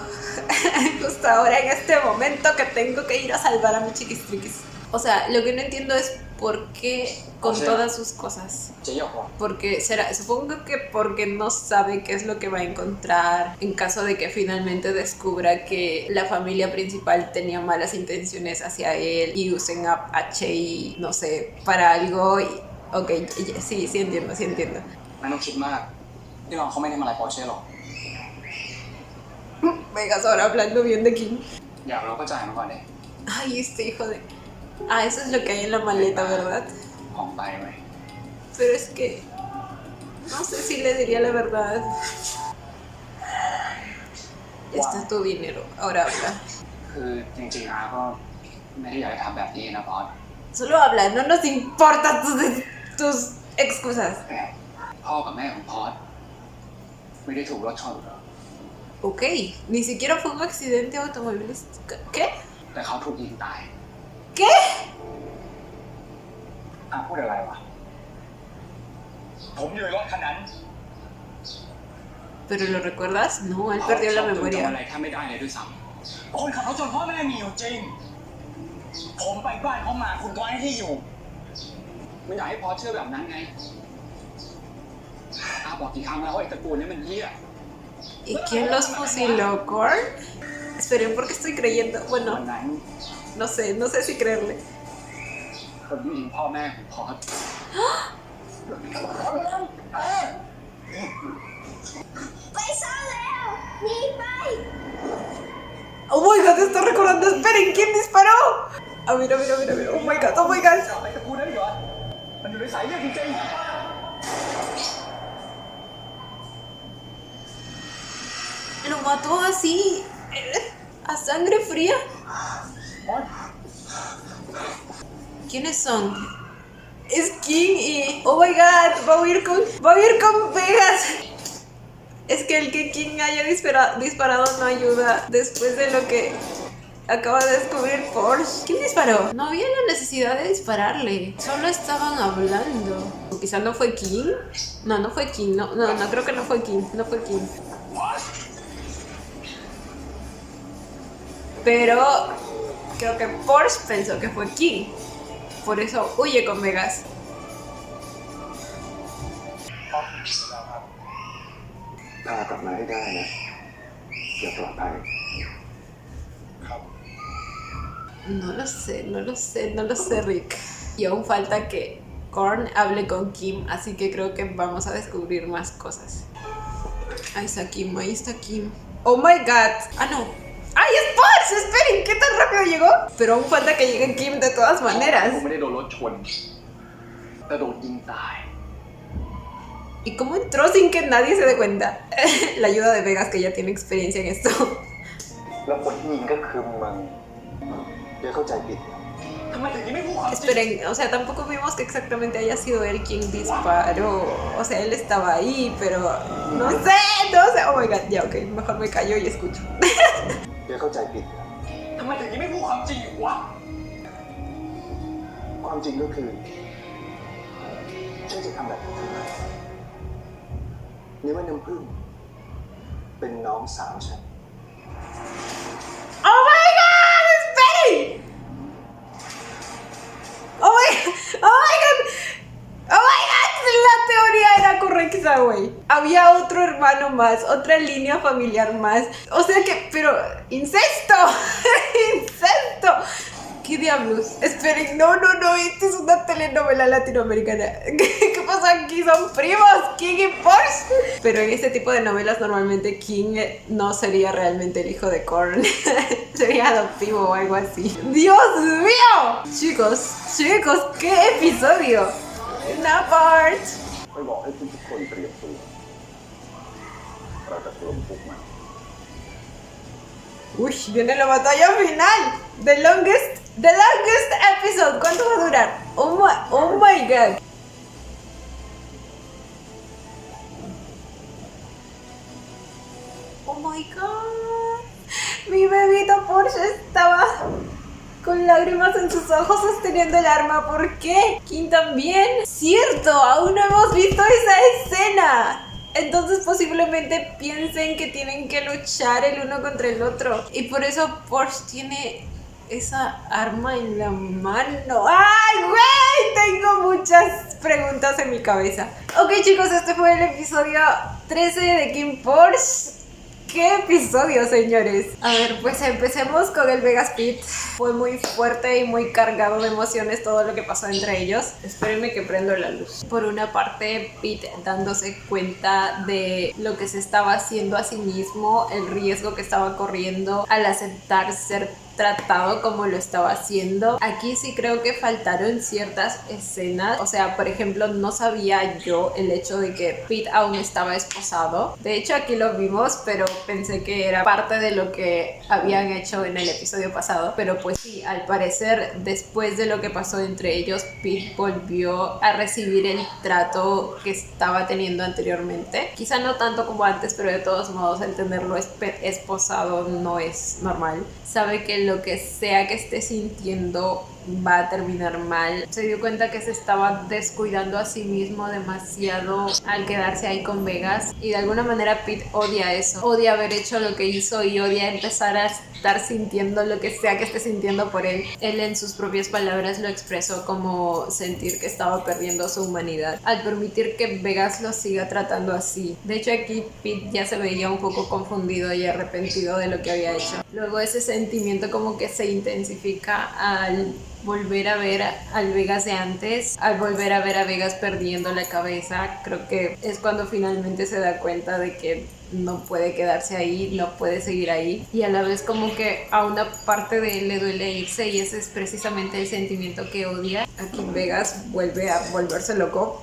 Justo ahora, en este momento que tengo que ir a salvar a mi chiquistriquis. O sea, lo que no entiendo es por qué con todas sus cosas. จะหยอกเหรอ Porque será, supongo que porque no sabe qué es lo que va a encontrar en caso de que finalmente descubra que la familia principal tenía malas intenciones hacia él y usen a Chei, no sé, para algo. Ok, sí entiendo. ไม่ต้องคิดมากพี่รองเขาไม่ได้มาอะไรปอร์เช่หรอก Vegas ahora hablando bien de Kim. อยากเราก็จ่ายมาก่อนเลย Ay, este hijo de... Ah, eso es lo que hay en la maleta, ¿verdad? ของไปไว้ Pero es que... No sé si le diría la verdad. Ya está tu dinero, ahora habla. คือจริงๆอาก็ไม่ได้อยากจะทำแบบนี้นะบอส Solo habla, no nos importan tus excusas. แต่พ่อกับแม่ของพอสไม่ได้ถูกรถชน Ok, ni siquiera fue un accidente automovilístico. ¿Qué? แต่เขาถูกยิงตาย ¿Qué? พูดอะไรวะ ผมอยู่ในรถคันนั้น ¿Pero lo recuerdas? No, él perdió la จำอะไร memoria. แทบไม่ได้เลยด้วยซ้ คนขับรถชนพ่อแม่มีอยู่จริง ผมไปบ้านเขามาคุณก็ให้ที่อยู่ ำไม่อยากให้พอสเชื่อแบบนั้นไงอาบอกกี่ครั้งแล้วว่าไอ้ตระกูลนี้มันเหี้ย ¿Y quién los fusiló, Korn? Esperen, ¿por qué estoy creyendo? วั Bueno, นนั้น no sé si creerle. คนที่ยิงพ่อแม่ของพอส Oh my god, te estoy recordando. Esperen, ¿quién disparó? Ah, mira. Oh my god. ไอ้ตระกูลนั้นเหรอมันอยู่ในสายเลือดจริง Lo mató así, a sangre fría. ¿Quiénes son? Es King y... Oh my god, va a ir con Vegas. Es que el que King haya disparado no ayuda después de lo que acaba de descubrir Porsche. ¿Quién disparó? No había la necesidad de dispararle, solo estaban hablando. O quizá no fue King. No fue King, no, creo que no fue King. Pero creo que Porsche pensó que fue King. Por eso huye con Vegas. พากลับมาให้ได้นะอย่าปลอดภัยครับ No lo sé, Rick. Y aún falta que Korn hable con Kim, así que creo que vamos a descubrir más cosas. Ahí está Kim. Oh my god. Ah, no. ¡Ay, es Porsche! Porsche, esperen, ¿qué tan rápido llegó? Pero aún falta que llegue Kim de todas maneras. ผมไม่ได้โดนรถชนแต่โดนยิงตาย ¿Y cómo entró sin que nadie se dé cuenta? La ayuda de Vegas, que ya tiene experiencia en esto. แล้วคนที่ยิงก็คือมึงเดี๋ยวเข้าใจผิด ทำไมถึงยังไม่พูดความจริง Esperen, o sea, tampoco vimos que exactamente haya sido él quien disparó. O sea, él estaba ahí, pero no sé, no sé. Oh my god, ya, ok, mejor me callo y escucho. เดี๋ยวเข้าใจผิด ทำไมถึงยังไม่พูดความจริงวะ ความจริงก็คือฉันจะทำแบบนี้ทำไมนี่ว่าน้ำผึ้งเป็นน้องสาวฉัน Oh my god, esperen. Oh my god, oh my god. Oh my god, la teoría era correcta, güey. Había otro hermano más, otra línea familiar más. O sea que, pero, incesto. Incesto. ¿Qué diablos? Esperen, no, esta es una telenovela latinoamericana. ¿Qué pasa aquí? Son primos, King y Porsche. Pero en este tipo de novelas normalmente King no sería realmente el hijo de Korn. Sería adoptivo o algo así. ¡Dios mío! Chicos, ¿qué episodio? Una part. ไปบอกให้ทุกคนเตรียมตัวเราจะถล่มพวกมัน Uy, viene la batalla final. The longest episode. ¿Cuánto va a durar? Oh my god. Oh my god. Mi bebito Porsche estaba con lágrimas en sus ojos sosteniendo el arma. ¿Por qué? Kim también. Cierto, aún no hemos visto esa escena. Entonces posiblemente piensen que tienen que luchar el uno contra el otro. Y por eso Porsche tiene esa arma en la mano. ¡Ay, güey! Tengo muchas preguntas en mi cabeza. Ok, chicos, este fue el episodio 13 de Kim Porsche. ¿Qué episodio, señores? A ver, pues empecemos con el Vegas Pete. Fue muy fuerte y muy cargado de emociones todo lo que pasó entre ellos. Espérenme que prendo la luz. Por una parte, Pete dándose cuenta de lo que se estaba haciendo a sí mismo, el riesgo que estaba corriendo al aceptar ser tratado como lo estaba haciendo. Aquí sí creo que faltaron ciertas escenas. O sea, por ejemplo, no sabía yo el hecho de que Pete aún estaba esposado. De hecho, aquí lo vimos, pero pensé que era parte de lo que habían hecho en el episodio pasado. Pero pues sí, al parecer, después de lo que pasó entre ellos, Pete volvió a recibir el trato que estaba teniendo anteriormente. Quizá no tanto como antes, pero de todos modos el tenerlo esposado no es normal. Sabe que lo que sea que esté sintiendo va a terminar mal. Se dio cuenta que se estaba descuidando a sí mismo demasiado al quedarse ahí con Vegas, y de alguna manera Pete odia eso, odia haber hecho lo que hizo y odia empezar a estar sintiendo lo que sea que esté sintiendo por él. Él en sus propias palabras lo expresó como sentir que estaba perdiendo su humanidad al permitir que Vegas lo siga tratando así. De hecho, aquí Pete ya se veía un poco confundido y arrepentido de lo que había hecho. Luego ese sentimiento como que se intensifica al volver a ver al Vegas de antes, al volver a ver a Vegas perdiendo la cabeza. Creo que es cuando finalmente se da cuenta de que no puede quedarse ahí, no puede seguir ahí, y a la vez como que a una parte de él le duele irse, y ese es precisamente el sentimiento que odia. Aquí Vegas vuelve a volverse loco.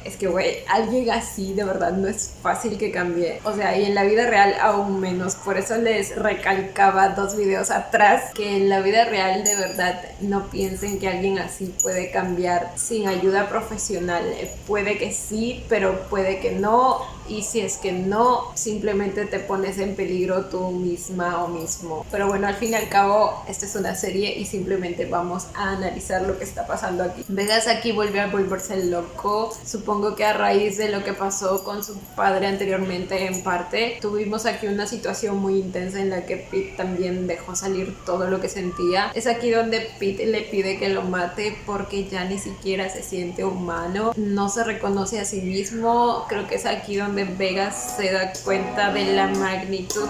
Es que, güey, alguien así de verdad no es fácil que cambie. O sea, y en la vida real aún menos. Por eso les recalcaba 2 videos atrás que en la vida real de verdad no piensen que alguien así puede cambiar sin ayuda profesional. Puede que sí, pero puede que no. Y si es que no, simplemente te pones en peligro tú misma o mismo. Pero bueno, al fin y al cabo, esta es una serie y simplemente vamos a analizar lo que está pasando aquí. Vegas aquí vuelve a volverse loco. Supongo que a raíz de lo que pasó con su padre anteriormente, en parte. Tuvimos aquí una situación muy intensa en la que Pete también dejó salir todo lo que sentía. Es aquí donde Pete le pide que lo mate porque ya ni siquiera se siente humano. No se reconoce a sí mismo. Creo que es aquí donde Vegas se da cuenta de la magnitud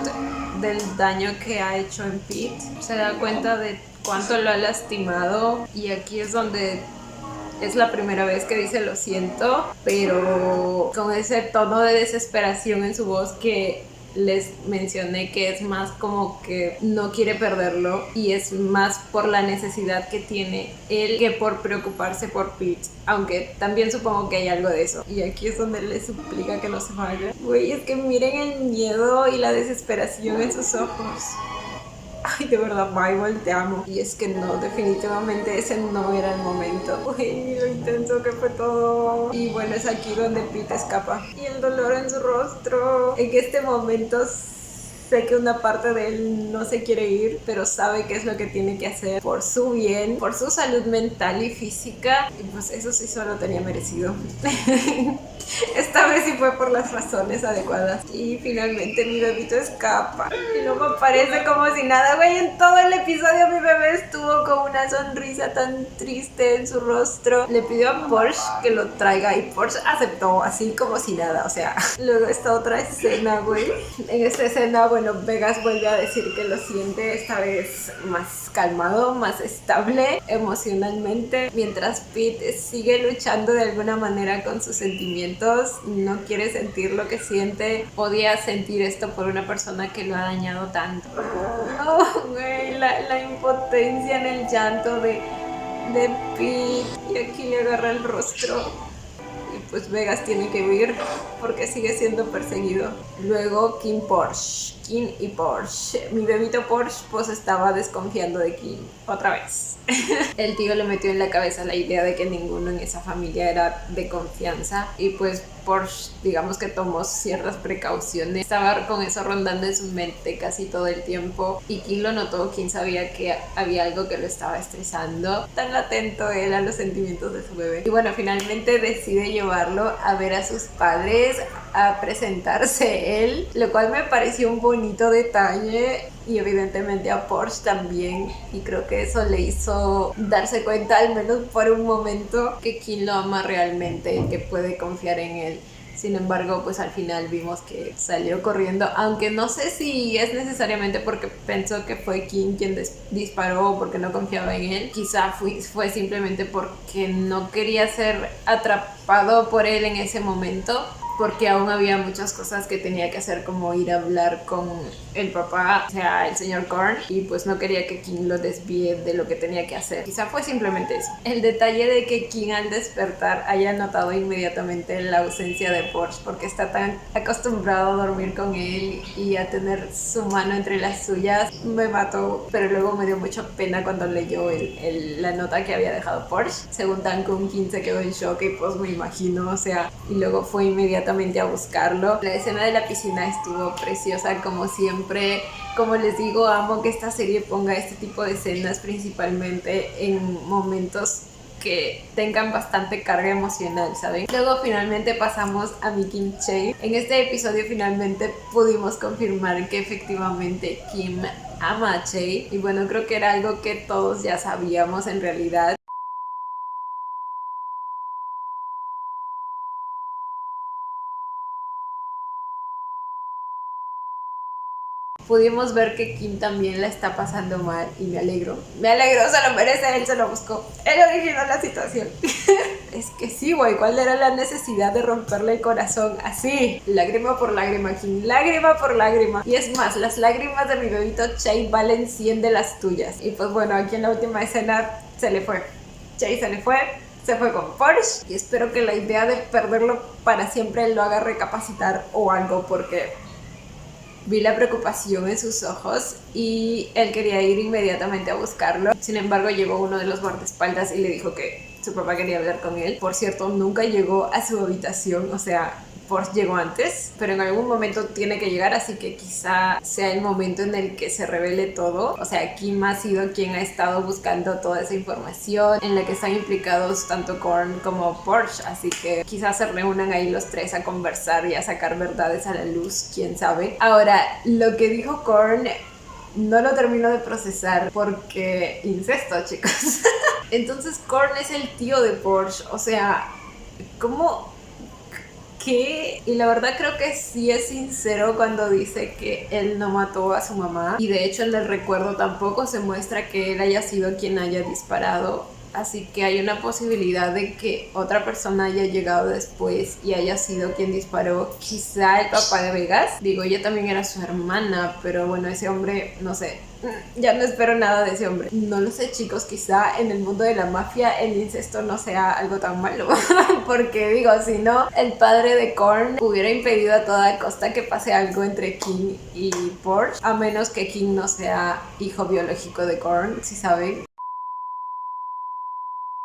del daño que ha hecho en Pete. Se da cuenta de cuánto lo ha lastimado, y aquí es donde es la primera vez que dice lo siento, pero con ese tono de desesperación en su voz que les mencioné que es más como que no quiere perderlo y es más por la necesidad que tiene él que por preocuparse por Pete, aunque también supongo que hay algo de eso. Y aquí es donde le suplica que no se vaya. Güey, es que miren el miedo y la desesperación en sus ojos. Ay, de verdad, Bible, te amo. Y es que no, definitivamente ese no era el momento. Uy, lo intenso que fue todo. Y bueno, es aquí donde Pete escapa. Y el dolor en su rostro. En este momento sé que una parte de él no se quiere ir, pero sabe qué es lo que tiene que hacer por su bien, por su salud mental y física. Y pues eso sí solo tenía merecido. Esta vez sí fue por las razones adecuadas. Y finalmente mi bebito escapa. Y luego aparece como si nada, güey. En todo el episodio mi bebé estuvo con una sonrisa tan triste en su rostro. Le pidió a Porsche que lo traiga y Porsche aceptó así como si nada. O sea, luego esta otra escena, güey. En esta escena, bueno, Vegas vuelve a decir que lo siente, esta vez más calmado, más estable emocionalmente, mientras Pete sigue luchando de alguna manera con sus sentimientos, no quiere sentir lo que siente, odia sentir esto por una persona que lo ha dañado tanto. Oh, güey, la impotencia en el llanto de Pete, y aquí le agarra el rostro. Y pues Vegas tiene que huir porque sigue siendo perseguido. Luego Kim y Porsche. Mi bebito Porsche pues estaba desconfiando de Kim otra vez. El tío le metió en la cabeza la idea de que ninguno en esa familia era de confianza y pues Porsche digamos que tomó ciertas precauciones. Estaba con eso rondando en su mente casi todo el tiempo y Kim lo notó. Kim sabía que había algo que lo estaba estresando. Tan atento él a los sentimientos de su bebé. Y bueno, finalmente decide llevarlo a ver a sus padres, a presentarse él, lo cual me pareció un bonito detalle y evidentemente a Porsche también, y creo que eso le hizo darse cuenta al menos por un momento que Kim lo ama realmente, que puede confiar en él. Sin embargo, pues al final vimos que salió corriendo, aunque no sé si es necesariamente porque pensó que fue Kim quien disparó o porque no confiaba en él. Quizá fue simplemente porque no quería ser atrapado por él en ese momento, porque aún había muchas cosas que tenía que hacer, como ir a hablar con el papá, o sea, el señor Korn, y pues no quería que Kim lo desvíe de lo que tenía que hacer. Quizá fue simplemente eso. El detalle de que Kim al despertar haya notado inmediatamente la ausencia de Porsche, porque está tan acostumbrado a dormir con él y a tener su mano entre las suyas, me mató. Pero luego me dio mucha pena cuando leyó la nota que había dejado Porsche. Según Tankun, Kim se quedó en shock y pues me imagino, o sea, y luego fue inmediatamente a buscarlo. La escena de la piscina estuvo preciosa como siempre. Como les digo, amo que esta serie ponga este tipo de escenas principalmente en momentos que tengan bastante carga emocional, ¿saben? Luego finalmente pasamos a mi Kim Chae. En este episodio finalmente pudimos confirmar que efectivamente Kim ama a Chae, y bueno, creo que era algo que todos ya sabíamos en realidad. Pudimos ver que Kim también la está pasando mal y me alegro, se lo merece, él se lo buscó, él originó la situación. Es que sí, güey, ¿cuál era la necesidad de romperle el corazón así? Lágrima por lágrima, Kim, lágrima por lágrima. Y es más, las lágrimas de mi bebito Chae valen 100 de las tuyas. Y pues bueno, aquí en la última escena se le fue, Chae se fue con Porsche, y espero que la idea de perderlo para siempre lo haga recapacitar o algo, porque vi la preocupación en sus ojos y él quería ir inmediatamente a buscarlo. Sin embargo, llegó uno de los guardaespaldas y le dijo que su papá quería hablar con él. Por cierto, nunca llegó a su habitación, o sea, Porsche llegó antes, pero en algún momento tiene que llegar, así que quizá sea el momento en el que se revele todo. O sea, Kim ha sido quien ha estado buscando toda esa información en la que están implicados tanto Korn como Porsche, así que quizás se reúnan ahí los tres a conversar y a sacar verdades a la luz, quién sabe. Ahora, lo que dijo Korn no lo termino de procesar porque incesto, chicos. Entonces Korn es el tío de Porsche, o sea, ¿cómo? ¿Qué? Y la verdad creo que sí es sincero cuando dice que él no mató a su mamá, y de hecho en el recuerdo tampoco se muestra que él haya sido quien haya disparado. así que hay una posibilidad de que otra persona haya llegado después y haya sido quien disparó, quizá el papá de Vegas. Digo, ella también era su hermana, pero bueno, ese hombre, no sé, ya no espero nada de ese hombre. No lo sé, chicos, quizá en el mundo de la mafia el incesto no sea algo tan malo, porque digo, si no, el padre de Korn hubiera impedido a toda costa que pase algo entre King y Porsche, a menos que King no sea hijo biológico de Korn, si saben.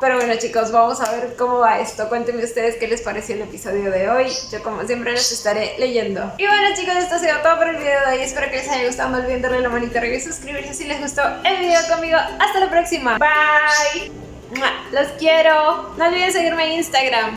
Pero bueno, chicos, vamos a ver cómo va esto. Cuéntenme ustedes qué les pareció el episodio de hoy. Yo como siempre los estaré leyendo. Y bueno, chicos, esto ha sido todo por el video de hoy. Espero que les haya gustado. No olviden darle la manita arriba y suscribirse si les gustó el video conmigo. Hasta la próxima. Bye. Los quiero. No olviden seguirme en Instagram.